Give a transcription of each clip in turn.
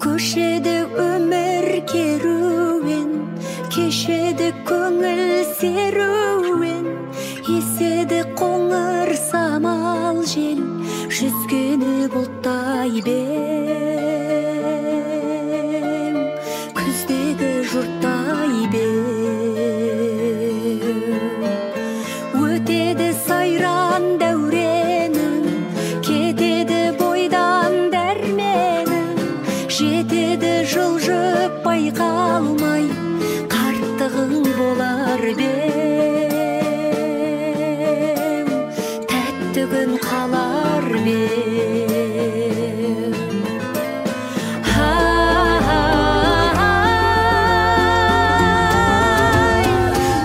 Көшеді өмір керуен, кешеді көңіл серуен, еседі қоңыр самал жел, жүзгені бұлттай беу, күздегі жұрттай беу. Өтеді сайран дәуренің, кетеді бойдан дәрменің, жетеді жылжып байқалмай, қарттығың болар беу, тәтті күн қалар беу.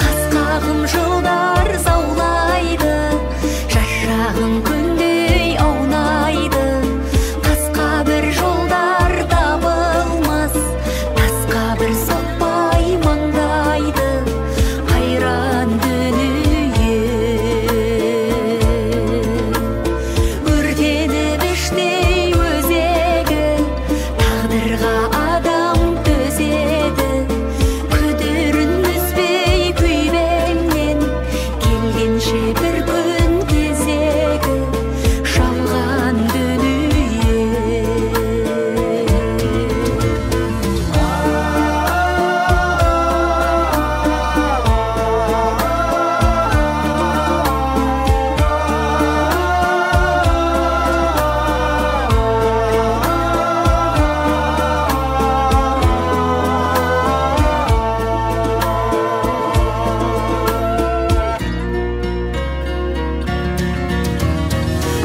Қасқағым жылдар заулайды, жас шағын күндей аунайды, тасқа бір жолдар табылмас, тасқа бір соқпай маңдайды, қайран дүние. Өртеніп іштей өзегі, тағдырға адам төзеді, күдерін үзбей күйбеңнен, келгенше бір күн кезегі, жалған дүние.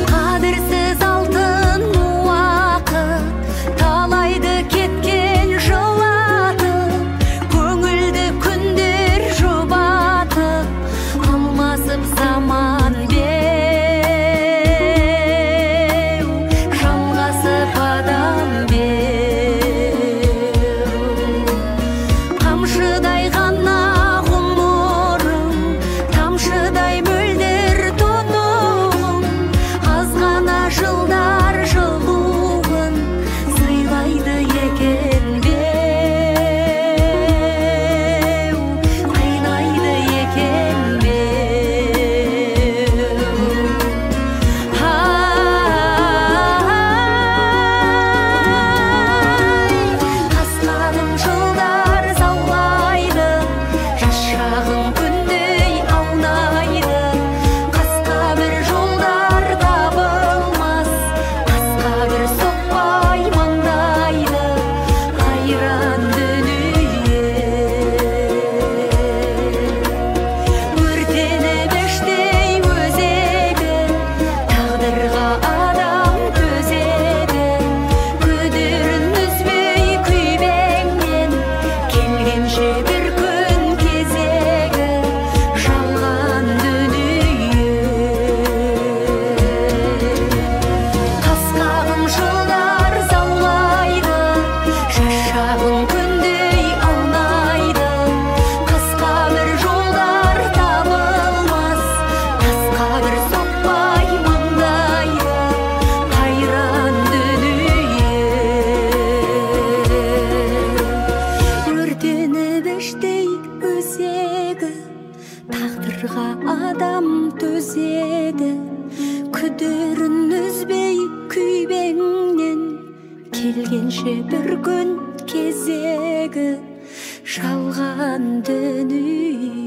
Қадірсіз алтын уақыт, талайды кеткен жылатып, көңілді күндер жұбатып, алмасып заман беу, жалғасып адам беу. Қамшыдай ғана ғұмырым, тамшыдай мөлдір тұнығым, аз ғана жылдар жылуын сыйлайды екен беу, қайнайды екен беу. Қасқағым жылдар заулайды, жас шағын күндей аунайды, қасқа бір жолдар табылмас, тасқа бір соқпай маңдайды, қайран дүние. Өртеніп іштей өзегі, тағдырға адам төзеді, күдерін үзбей күйбеңнен, келгенше бір күн кезегі, жалған дүние. Қасқағым жылдар заулайды, жас шағын күндей аунайды, қасқа бір жолдар табылмас, тасқа бір соқпай маңдайды, қайран дүние. Өртеніп іштей өзегі, тағдырға адам төзеді, күдерін үзбей күйбеңнен, келгенше бір күн кезегі, жалған дүние.